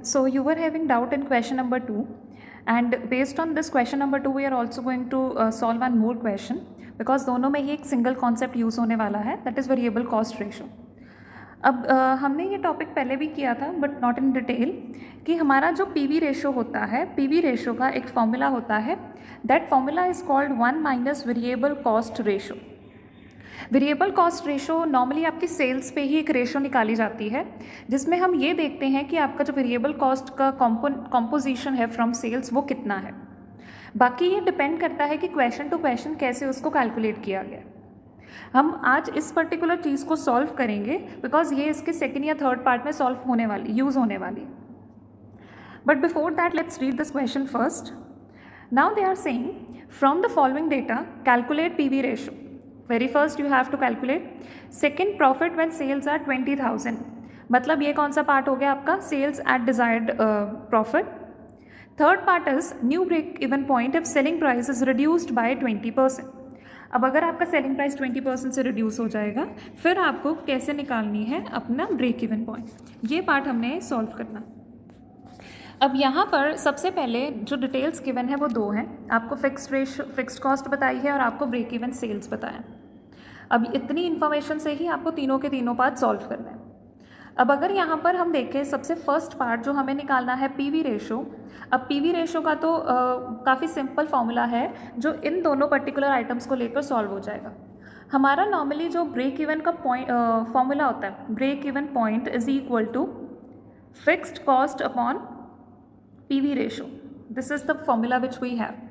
So you were having doubt in question number 2, and based on this question number 2 we are also going to solve one more question, because दोनों में ही एक single concept use होने वाला है, that is variable cost ratio. अब हमने ये topic पहले भी किया था बट नॉट इन डिटेल, कि हमारा जो पीवी रेशो होता है, पीवी रेशो का एक फॉर्मूला होता है, that formula is called 1 minus variable cost ratio. Variable cost ratio normally आपकी सेल्स पे ही एक रेशो निकाली जाती है, जिसमें हम ये देखते हैं कि आपका जो वेरिएबल कॉस्ट का कॉम्पोजिशन है फ्रॉम सेल्स वो कितना है। बाकी ये डिपेंड करता है कि क्वेश्चन टू क्वेश्चन कैसे उसको कैलकुलेट किया गया। हम आज इस पर्टिकुलर चीज़ को सॉल्व करेंगे बिकॉज ये इसके सेकेंड या थर्ड पार्ट में सॉल्व होने वाली, यूज़ होने वाली। But before that let's read this question first. Now they are saying from the following data calculate PV ratio. Very first you have to calculate second profit when sales are 20,000। मतलब ये कौन सा part हो गया आपका, sales at desired profit. Third part is new break even point if selling price is reduced by 20%। अब अगर आपका सेलिंग प्राइस 20% से रिड्यूस हो जाएगा, फिर आपको कैसे निकालनी है अपना ब्रेक इवन पॉइंट, ये पार्ट हमने सॉल्व करना। अब यहाँ पर सबसे पहले जो डिटेल्स गिवन है वो दो हैं, आपको फिक्स्ड कॉस्ट बताई है और आपको ब्रेक इवन सेल्स बताया। अब इतनी इन्फॉर्मेशन से ही आपको तीनों के तीनों पार्ट सॉल्व करना है। अब अगर यहाँ पर हम देखें सबसे फर्स्ट पार्ट जो हमें निकालना है पीवी रेशो। अब पीवी रेशो का तो काफ़ी सिंपल फॉर्मूला है जो इन दोनों पर्टिकुलर आइटम्स को लेकर सॉल्व हो जाएगा। हमारा नॉर्मली जो ब्रेक इवन का फॉर्मूला होता है, break even point is equal to fixed cost upon PV ratio. This is the formula which we have.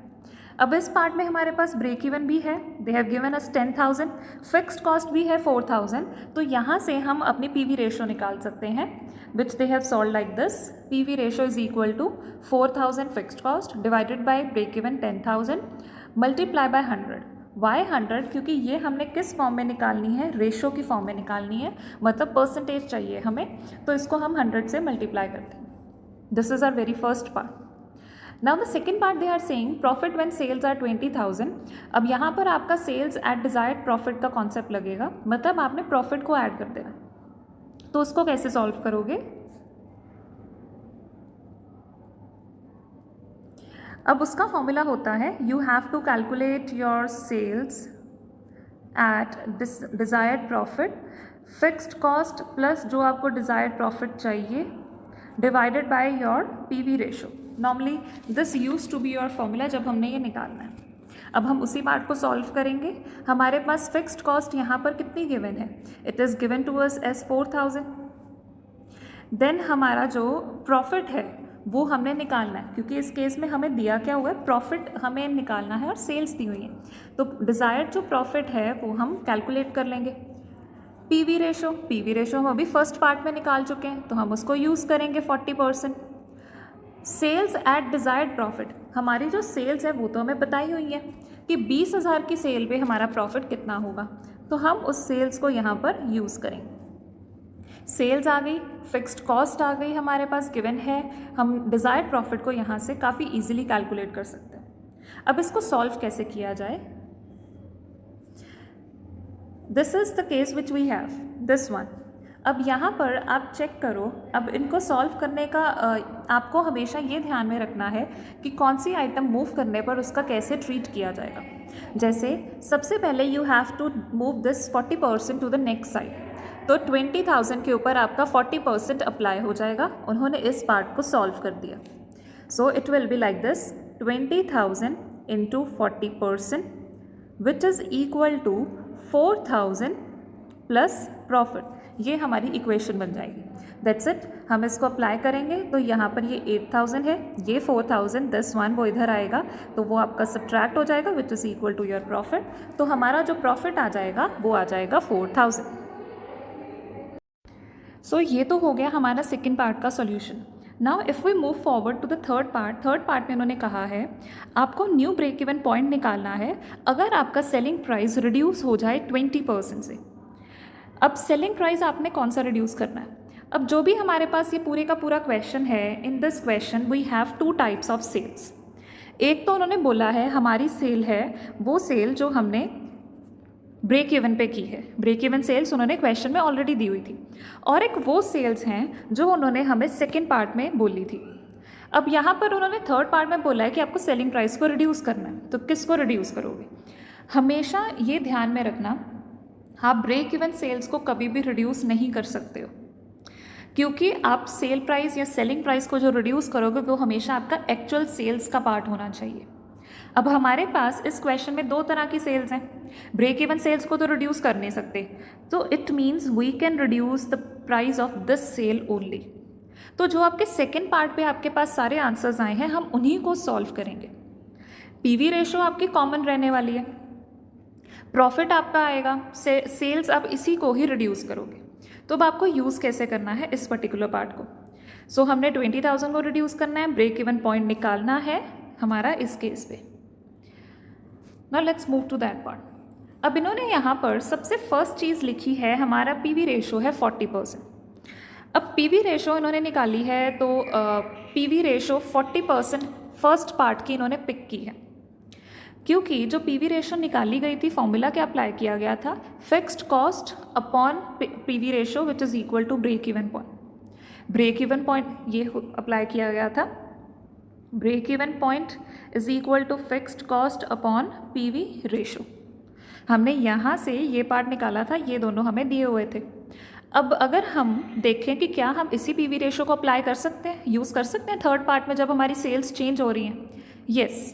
अब इस पार्ट में हमारे पास ब्रेक इवन भी है, they have given us 10,000, fixed cost भी है 4,000, तो यहाँ से हम अपनी पीवी रेशो निकाल सकते हैं which they have solve like this. PV ratio is equal to 4,000 fixed cost divided by break even 10,000 multiply by 100। Why 100? क्योंकि ये हमने किस फॉर्म में निकालनी है, रेशो की फॉर्म में निकालनी है, मतलब परसेंटेज चाहिए हमें, तो इसको हम 100 से मल्टीप्लाई करते हैं। This is our very first part. Now the second part they are saying profit when sales are 20,000। अब यहाँ पर आपका सेल्स एट डिजायर्ड प्रॉफिट का कॉन्सेप्ट लगेगा, मतलब आपने प्रॉफिट को ऐड कर देना। तो उसको कैसे सॉल्व करोगे? अब उसका फॉर्मूला होता है you have to calculate your sales at desired profit, fixed cost plus जो आपको डिजायर्ड प्रॉफिट चाहिए divided by your PV ratio. Normally this use to be your formula जब हमने ये निकालना है। अब हम उसी पार्ट को सॉल्व करेंगे। हमारे पास फिक्स्ड कॉस्ट यहाँ पर कितनी गिवन है, it is given to us as 4,000। Then हमारा जो प्रॉफिट है वो हमने निकालना है, क्योंकि इस केस में हमें दिया क्या हुआ है, प्रॉफिट हमें निकालना है और सेल्स दी हुई है, तो डिज़ायर्ड जो प्रॉफिट है वो हम कैलकुलेट कर लेंगे। पीवी रेशो हम अभी फर्स्ट पार्ट में निकाल चुके हैं, तो हम उसको यूज़ करेंगे 40%। सेल्स एट डिज़ायर्ड प्रॉफिट, हमारी जो सेल्स है वो तो हमें बताई हुई है कि 20,000 की सेल पे हमारा प्रॉफिट कितना होगा, तो हम उस सेल्स को यहाँ पर यूज़ करेंगे। सेल्स आ गई, फिक्स्ड कॉस्ट आ गई, हमारे पास गिवन है, हम डिज़ायर्ड प्रॉफिट को यहाँ से काफ़ी ईजिली कैलकुलेट कर सकते हैं। अब इसको सॉल्व कैसे किया जाए? This is the case which we have, this one. अब यहाँ पर आप चेक करो, अब इनको सॉल्व करने का आपको हमेशा ये ध्यान में रखना है कि कौन सी आइटम मूव करने पर उसका कैसे ट्रीट किया जाएगा। जैसे सबसे पहले you have to move this 40% to the next side, तो 20,000 के ऊपर आपका 40% अप्लाई हो जाएगा। उन्होंने इस पार्ट को सॉल्व कर दिया, so it will be like this 20,000 into 40% which is equal to 4,000 plus profit. ये हमारी इक्वेशन बन जाएगी। That's it. हम इसको अप्लाई करेंगे तो यहाँ पर ये 8,000 है, ये 4,000, दिस वन वो इधर आएगा, तो वो आपका सब्ट्रैक्ट हो जाएगा which is equal to your profit. तो हमारा जो प्रॉफिट आ जाएगा वो आ जाएगा 4,000। सो ये तो हो गया हमारा सेकेंड पार्ट का solution. Now if we move forward to the third part में उन्होंने कहा है आपको न्यू ब्रेक इवन पॉइंट निकालना है अगर आपका सेलिंग प्राइस रिड्यूस हो जाए 20% से। अब सेलिंग प्राइस आपने कौन सा रिड्यूस करना है? अब जो भी हमारे पास ये पूरे का पूरा क्वेश्चन है, in this question we have 2 types of sales. एक तो उन्होंने बोला है हमारी सेल है वो सेल जो हमने ब्रेक इवन पे की है। ब्रेक इवन सेल्स उन्होंने क्वेश्चन में ऑलरेडी दी हुई थी, और एक वो सेल्स हैं जो उन्होंने हमें सेकेंड पार्ट में बोली थी। अब यहाँ पर उन्होंने थर्ड पार्ट में बोला है कि आपको सेलिंग प्राइस को रिड्यूस करना है, तो किसको रिड्यूस करोगे? हमेशा ये ध्यान में रखना, आप ब्रेक इवन सेल्स को कभी भी रिड्यूस नहीं कर सकते हो, क्योंकि आप सेल प्राइस या सेलिंग प्राइस को जो रिड्यूस करोगे वो हमेशा आपका एक्चुअल सेल्स का पार्ट होना चाहिए। अब हमारे पास इस क्वेश्चन में दो तरह की सेल्स हैं। ब्रेक इवन सेल्स को तो रिड्यूस कर नहीं सकते, तो it means we can reduce the price of this sale only. तो जो आपके सेकेंड पार्ट पे आपके पास सारे आंसर्स आए हैं, हम उन्हीं को सॉल्व करेंगे। पीवी रेशो आपकी कॉमन रहने वाली है, प्रॉफिट आपका आएगा, सेल्स आप इसी को ही रिड्यूस करोगे। तो अब आपको यूज़ कैसे करना है इस पर्टिकुलर पार्ट को? सो हमने 20,000 को रिड्यूस करना है, ब्रेक इवन पॉइंट निकालना है हमारा इस केस पे। Now let's move to that part. अब इन्होंने यहाँ पर सबसे फर्स्ट चीज़ लिखी है, हमारा पीवी रेशो है 40%। अब पीवी रेशो इन्होंने निकाली है, तो पीवी रेशो 40% फर्स्ट पार्ट की इन्होंने पिक की है, क्योंकि जो पीवी रेशो निकाली गई थी, फॉर्मूला क्या अप्लाई किया गया था? Fixed cost upon PV ratio which is equal to break even point. Break even point ये अप्लाई किया गया था, break even point is equal to fixed cost upon PV ratio. हमने यहाँ से ये पार्ट निकाला था, ये दोनों हमें दिए हुए थे। अब अगर हम देखें कि क्या हम इसी पीवी रेशो को अप्लाई कर सकते हैं, यूज़ कर सकते हैं थर्ड पार्ट में जब हमारी सेल्स चेंज हो रही हैं? यस।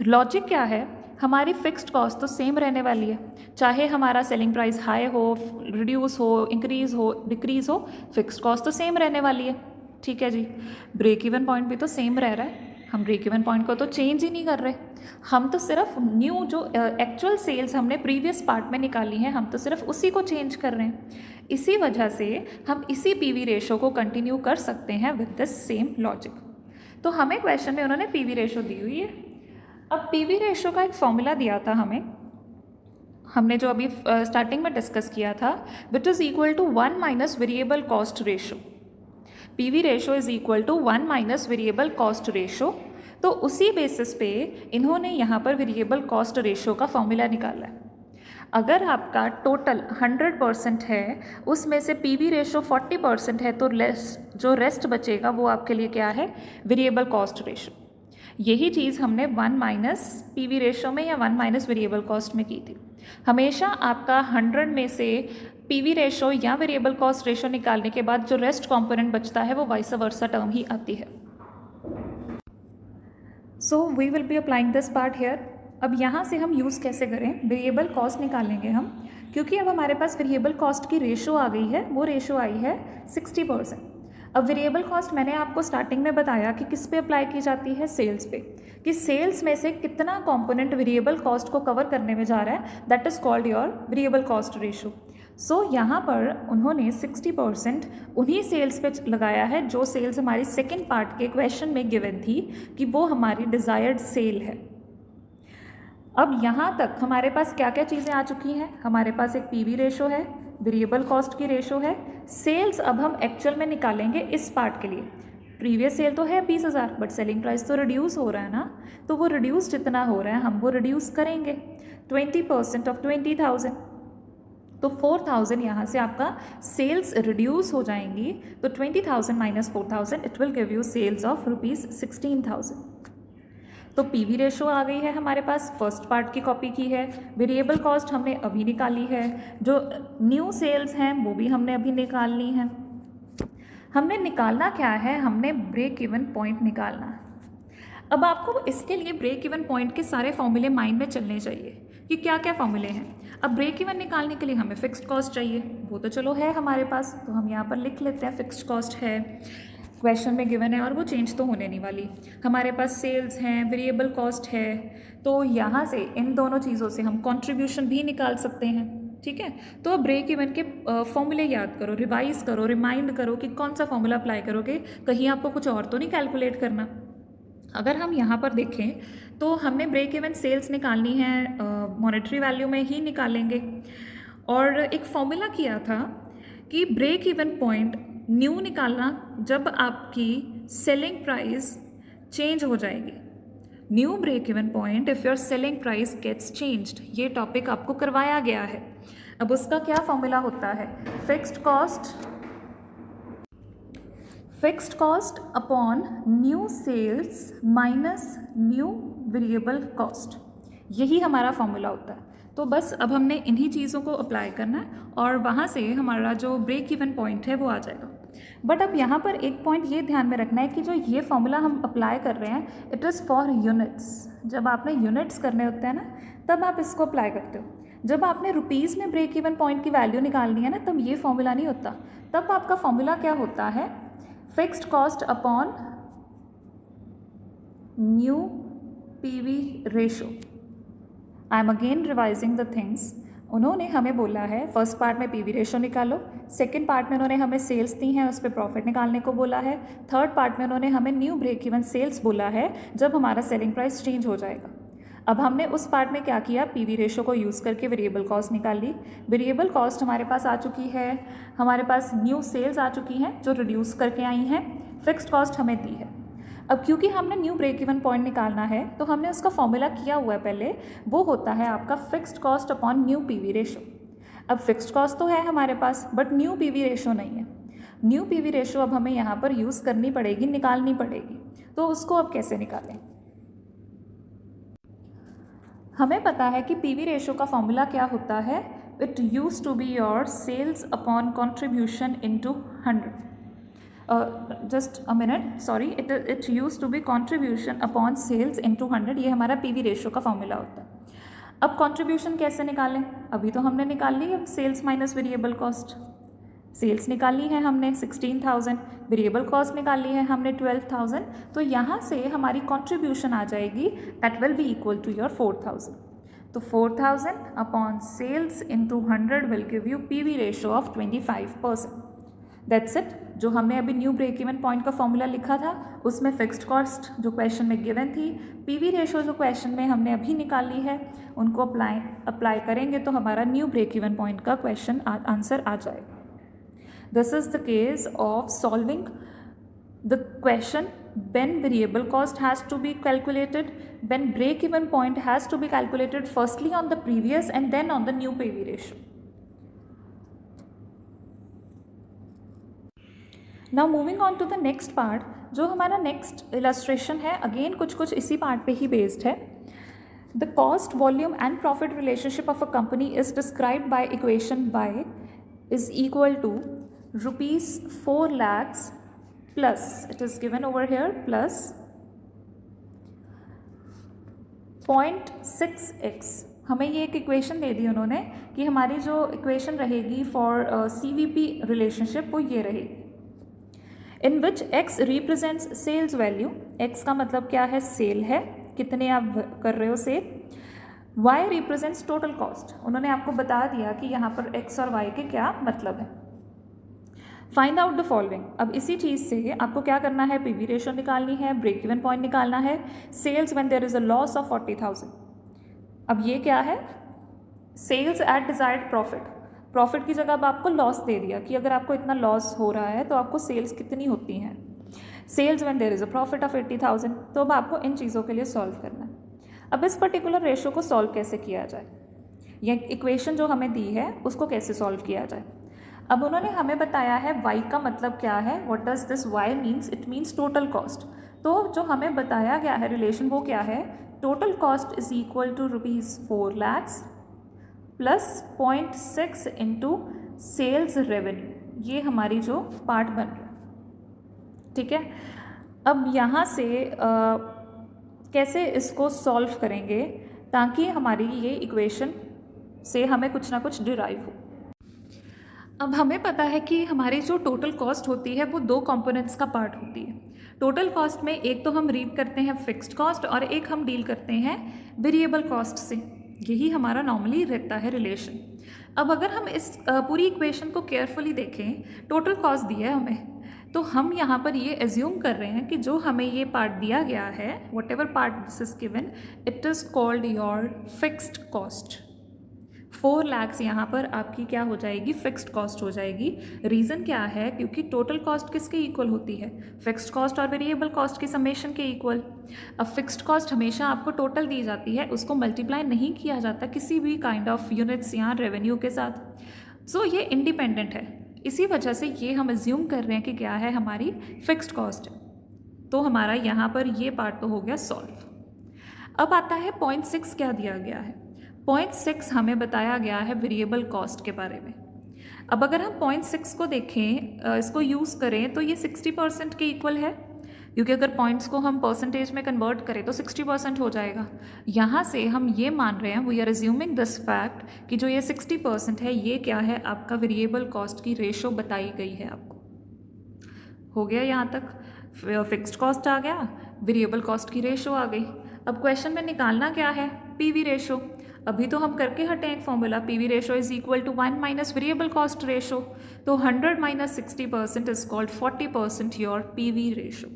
लॉजिक क्या है, हमारी फिक्स्ड कॉस्ट तो सेम रहने वाली है, चाहे हमारा सेलिंग प्राइस हाई हो, रिड्यूस हो, इंक्रीज़ हो, डिक्रीज़ हो, फिक्स्ड कॉस्ट तो सेम रहने वाली है। ठीक है जी। ब्रेक इवन पॉइंट भी तो सेम रह रहा है, हम ब्रेक इवन पॉइंट को तो चेंज ही नहीं कर रहे, हम तो सिर्फ न्यू जो एक्चुअल सेल्स हमने प्रीवियस पार्ट में निकाली हैं, हम तो सिर्फ उसी को चेंज कर रहे हैं। इसी वजह से हम इसी पीवी रेशो को कंटिन्यू कर सकते हैं विद दिस सेम लॉजिक। तो हमें क्वेश्चन में उन्होंने पीवी रेशो दी हुई है। अब पीवी रेशो का एक फॉर्मूला दिया था हमें, हमने जो अभी स्टार्टिंग में डिस्कस किया था, which is equal to 1 minus variable cost ratio. PV ratio is equal to 1 minus variable cost ratio. तो उसी बेसिस पे इन्होंने यहाँ पर वेरिएबल कॉस्ट रेशो का फॉर्मूला निकाला है। अगर आपका टोटल 100% है, उसमें से पीवी रेशो 40% है, तो जो रेस्ट बचेगा वो आपके लिए क्या है? Variable cost ratio. यही चीज़ हमने 1 माइनस पीवी रेशो में या 1 माइनस वेरिएबल कॉस्ट में की थी। हमेशा आपका 100 में से पीवी रेशो या वेरिएबल कॉस्ट रेशो निकालने के बाद जो रेस्ट कंपोनेंट बचता है वो वाइस वर्सा टर्म ही आती है। So we will be applying this part here. अब यहाँ से हम यूज़ कैसे करें? वेरिएबल कॉस्ट निकालेंगे हम, क्योंकि अब हमारे पास वेरिएबल कॉस्ट की रेशो आ गई है, वो रेशो आई है 60%। अब वेरिएबल कॉस्ट मैंने आपको स्टार्टिंग में बताया कि किस पे अप्लाई की जाती है? सेल्स पे, कि सेल्स में से कितना कंपोनेंट वेरिएबल कॉस्ट को कवर करने में जा रहा है, that is called your variable cost ratio. So यहाँ पर उन्होंने 60% उन्हीं सेल्स पे लगाया है जो सेल्स हमारी सेकेंड पार्ट के क्वेश्चन में गिवन थी कि वो हमारी डिज़ायर्ड सेल है। अब यहाँ तक हमारे पास क्या क्या चीज़ें आ चुकी हैं? हमारे पास एक पीवी रेशो है, वेरिएबल कॉस्ट की रेशो है, सेल्स अब हम एक्चुअल में निकालेंगे इस पार्ट के लिए। प्रीवियस सेल तो है 20,000, बट सेलिंग प्राइस तो रिड्यूस हो रहा है ना, तो वो रिड्यूस जितना हो रहा है हम वो रिड्यूस करेंगे 20% ऑफ 20,000, तो 4,000 यहाँ से आपका सेल्स रिड्यूस हो जाएंगी। तो 20,000 minus 4,000 it will give you sales of ₹16,000। तो पीवी रेशो आ गई है हमारे पास, फर्स्ट पार्ट की कॉपी की है। वेरिएबल कॉस्ट हमने अभी निकाली है, जो न्यू सेल्स हैं वो भी हमने अभी निकालनी है। हमने निकालना क्या है? हमने ब्रेक इवन पॉइंट निकालना है। अब आपको इसके लिए ब्रेक इवन पॉइंट के सारे फॉर्मूले माइंड में चलने चाहिए कि क्या क्या फॉर्मूले हैं। अब ब्रेक इवन निकालने के लिए हमें फिक्स्ड कॉस्ट चाहिए, वो तो चलो है हमारे पास, तो हम यहाँ पर लिख लेते हैं फिक्स्ड कॉस्ट है, क्वेश्चन में गिवन है और वो चेंज तो होने नहीं वाली। हमारे पास सेल्स हैं, वेरिएबल कॉस्ट है, तो यहाँ से इन दोनों चीज़ों से हम कंट्रीब्यूशन भी निकाल सकते हैं। ठीक है, तो ब्रेक इवन के फॉर्मूले याद करो, रिवाइज करो, रिमाइंड करो कि कौन सा फॉर्मूला अप्लाई करोगे, कहीं आपको कुछ और तो नहीं कैलकुलेट करना। अगर हम यहाँ पर देखें तो हमने ब्रेक इवन सेल्स निकालनी है, मॉनेटरी वैल्यू में ही निकालेंगे। और एक फॉर्मूला किया था कि ब्रेक इवन पॉइंट न्यू निकालना जब आपकी सेलिंग प्राइस चेंज हो जाएगी। New break even point if your selling price gets changed, ये टॉपिक आपको करवाया गया है। अब उसका क्या फॉर्मूला होता है, fixed cost upon new sales minus new variable cost, यही हमारा फॉर्मूला होता है। तो बस अब हमने इन्हीं चीज़ों को अप्लाई करना है और वहाँ से हमारा जो ब्रेक इवन पॉइंट है वो आ जाएगा। बट अब यहाँ पर एक पॉइंट ये ध्यान में रखना है कि जो ये फॉर्मूला हम अप्लाई कर रहे हैं इट इज़ फॉर यूनिट्स। जब आपने यूनिट्स करने होते हैं ना तब आप इसको अप्लाई करते हो। जब आपने रुपीज़ में ब्रेक इवन पॉइंट की वैल्यू निकालनी है ना तब ये फॉर्मूला नहीं होता। तब आपका फॉर्मूला क्या होता है, fixed cost upon new PV ratio. I am again revising the things. उन्होंने हमें बोला है फर्स्ट पार्ट में पीवी रेशो निकालो, सेकंड पार्ट में उन्होंने हमें सेल्स दी हैं उस पर प्रॉफिट निकालने को बोला है, थर्ड पार्ट में उन्होंने हमें न्यू ब्रेक इवन सेल्स बोला है जब हमारा सेलिंग प्राइस चेंज हो जाएगा। अब हमने उस पार्ट में क्या किया, पीवी रेशो को यूज़ करके वेरिएबल कॉस्ट निकाल ली। वेरिएबल कॉस्ट हमारे पास आ चुकी है, हमारे पास न्यू सेल्स आ चुकी हैं जो रिड्यूस करके आई हैं, फिक्स्ड कॉस्ट हमें दी है। अब क्योंकि हमने न्यू ब्रेक इवन पॉइंट निकालना है तो हमने उसका फॉर्मूला किया हुआ है पहले, वो होता है आपका fixed cost upon new PV ratio. अब फिक्स्ड कॉस्ट तो है हमारे पास बट न्यू पीवी रेशो नहीं है। न्यू पीवी रेशो अब हमें यहाँ पर यूज़ करनी पड़ेगी, निकालनी पड़ेगी। तो उसको अब कैसे निकालें, हमें पता है कि पीवी रेशो का फॉर्मूला क्या होता है, it use to be your sales upon contribution into 100। Just a minute, sorry, it use to be contribution upon sales into 100, ये हमारा पीवी रेशो का फॉर्मूला होता है। अब कॉन्ट्रीब्यूशन कैसे निकालें, अभी तो हमने निकाल ली है sales minus variable cost. Sales निकाली है हमने 16,000, वेरिएबल कॉस्ट निकाली है हमने 12,000, तो यहाँ से हमारी कॉन्ट्रीब्यूशन आ जाएगी that will be equal to your 4,000। तो 4,000 upon sales into 100 will give you PV ratio of 25%। That's it. जो हमने अभी न्यू ब्रेक इवन पॉइंट का फॉर्मूला लिखा था उसमें फिक्स्ड कॉस्ट जो क्वेश्चन में गिवन थी, पीवी रेशो जो क्वेश्चन में हमने अभी निकाली है, उनको अप्लाई करेंगे तो हमारा न्यू ब्रेक इवन पॉइंट का क्वेश्चन आंसर आ जाएगा। This is the case of solving the question when variable cost has to be calculated, when break even point has to be calculated firstly on the previous and then on the new PV ratio. Now moving on to the next part, जो हमारा next illustration है again कुछ इसी part पे ही based है। The cost, volume and profit relationship of a company is described by equation y is equal to rupees 4 lakhs plus, it is given over here, plus 0.6x। हमें ये एक equation दे दी उन्होंने कि हमारी जो इक्वेशन रहेगी फॉर CVP रिलेशनशिप वो ये रहेगी, in which x represents sales value, x का मतलब क्या है, सेल है, कितने आप कर रहे हो sale, y represents total cost. उन्होंने आपको बता दिया कि यहाँ पर x और y के क्या मतलब है। Find out the following. अब इसी चीज़ से आपको क्या करना है, पीवी रेशो निकालनी है, ब्रेक इवन पॉइंट निकालना है, sales when there is a loss of 40,000। अब ये क्या है, sales at desired profit, profit की जगह अब आपको लॉस दे दिया कि अगर आपको इतना लॉस हो रहा है तो आपको सेल्स कितनी होती हैं, sales when there is a profit of 80,000। तो अब आपको इन चीज़ों के लिए सॉल्व करना है। अब इस पर्टिकुलर रेशो को सॉल्व कैसे किया जाए, ये इक्वेशन जो हमें दी है उसको कैसे सॉल्व किया जाए। अब उन्होंने हमें बताया है y का मतलब क्या है, what does this y means, it means total cost. तो जो हमें बताया गया है रिलेशन वो क्या है, total cost is equal to rupees 4 lakhs plus 0.6 into sales revenue, ये हमारी जो पार्ट बन रहा है, ठीक है। अब यहाँ से कैसे इसको सॉल्व करेंगे ताकि हमारी ये इक्वेशन से हमें कुछ ना कुछ डिराइव हो। अब हमें पता है कि हमारी जो टोटल कॉस्ट होती है वो दो कंपोनेंट्स का पार्ट होती है। टोटल कॉस्ट में एक तो हम रीड करते हैं फिक्स्ड कॉस्ट और एक हम डील करते हैं वेरिएबल कॉस्ट से, यही हमारा नॉर्मली रहता है रिलेशन। अब अगर हम इस पूरी इक्वेशन को केयरफुली देखें, टोटल कॉस्ट दिया है हमें, तो हम यहाँ पर ये एज्यूम कर रहे हैं कि जो हमें ये पार्ट दिया गया है, what ever part this is given, it is called your fixed cost. 4 lakhs यहाँ पर आपकी क्या हो जाएगी, फिक्स्ड कॉस्ट हो जाएगी। रीज़न क्या है, क्योंकि टोटल कॉस्ट किसके इक्वल होती है, फिक्स्ड कॉस्ट और वेरिएबल कॉस्ट की समेशन के इक्वल। अब फिक्स्ड कॉस्ट हमेशा आपको टोटल दी जाती है, उसको मल्टीप्लाई नहीं किया जाता किसी भी काइंड ऑफ यूनिट्स या रेवेन्यू के साथ। सो ये इंडिपेंडेंट है, इसी वजह से ये हम एज्यूम कर रहे हैं कि क्या है, हमारी फिक्स्ड कॉस्ट है। तो हमारा यहाँ पर ये पार्ट तो हो गया सॉल्व। अब आता है 0.6 क्या दिया गया है। 0.6 हमें बताया गया है वेरिएबल कॉस्ट के बारे में। अब अगर हम 0.6 को देखें, इसको यूज़ करें तो ये 60% के इक्वल है, क्योंकि अगर पॉइंट्स को हम परसेंटेज में कन्वर्ट करें तो 60% हो जाएगा। यहाँ से हम ये मान रहे हैं, we are assuming this fact कि जो ये 60% है ये क्या है, आपका वेरिएबल कॉस्ट की रेशो बताई गई है आपको। हो गया यहाँ तक, फिक्स्ड कॉस्ट आ गया, वेरिएबल कॉस्ट की रेशो आ गई। अब क्वेश्चन में निकालना क्या है, पीवी रेशो। अभी तो हम करके हटे एक formula, PV ratio is equal to 1 minus variable cost ratio. तो 100 minus 60% is called 40% your PV ratio.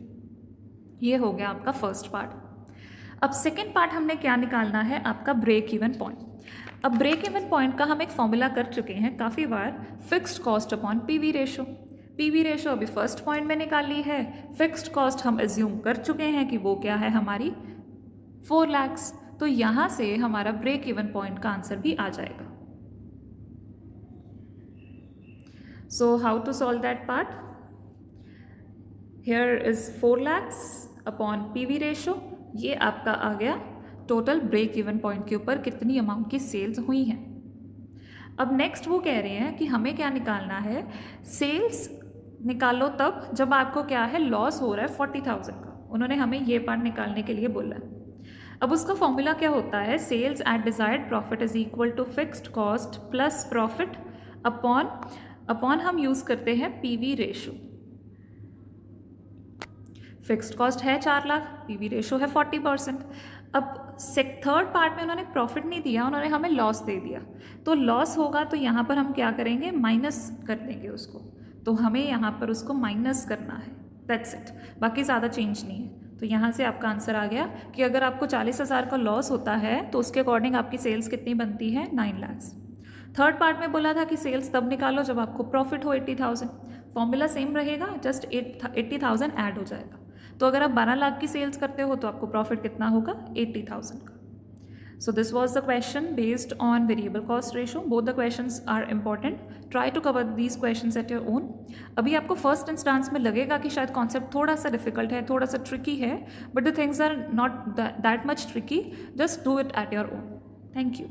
ये हो गया आपका फर्स्ट पार्ट। अब सेकेंड पार्ट हमने क्या निकालना है, आपका ब्रेक इवन पॉइंट। अब ब्रेक इवन पॉइंट का हम एक फॉर्मूला कर चुके हैं काफ़ी बार, fixed cost upon PV ratio. PV ratio अभी फर्स्ट पॉइंट में निकाल ली है, फिक्स्ड कॉस्ट हम एज्यूम कर चुके हैं कि वो क्या है, हमारी 4 lakhs। तो यहाँ से हमारा ब्रेक इवन पॉइंट का आंसर भी आ जाएगा। So how to solve that part, here is 4 lakhs upon PV ratio. ये आपका आ गया टोटल ब्रेक इवन पॉइंट के ऊपर कितनी अमाउंट की सेल्स हुई हैं। अब नेक्स्ट वो कह रहे हैं कि हमें क्या निकालना है, सेल्स निकालो तब जब आपको क्या है, लॉस हो रहा है 40,000 का। उन्होंने हमें ये पार्ट निकालने के लिए बोला है। अब उसका फॉर्मूला क्या होता है, sales at desired profit is equal to fixed cost plus profit upon हम यूज़ करते हैं पीवी रेशो। फिक्स्ड कॉस्ट है 4 लाख, पीवी रेशो है 40%। अब थर्ड पार्ट में उन्होंने प्रॉफिट नहीं दिया, उन्होंने हमें लॉस दे दिया। तो लॉस होगा तो यहाँ पर हम क्या करेंगे, माइनस कर देंगे उसको। तो हमें यहाँ पर उसको माइनस करना है, दैट्स इट, बाकी ज़्यादा चेंज नहीं है। तो यहाँ से आपका आंसर आ गया कि अगर आपको 40,000 का लॉस होता है तो उसके अकॉर्डिंग आपकी सेल्स कितनी बनती है, 9 lakhs। थर्ड पार्ट में बोला था कि सेल्स तब निकालो जब आपको प्रॉफिट हो 80,000। फॉर्मूला सेम रहेगा, जस्ट 80,000 ऐड हो जाएगा। तो अगर आप 12 लाख की सेल्स करते हो तो आपको प्रॉफिट कितना होगा, 80,000 का। So this was the question based on variable cost ratio. Both the questions are important. Try to cover these questions at your own. अभी आपको फर्स्ट इंस्टांस में लगेगा कि शायद कॉन्सेप्ट थोड़ा सा डिफिकल्ट है, थोड़ा सा ट्रिकी है, but the things are not that much tricky. Just do it at your own. Thank you.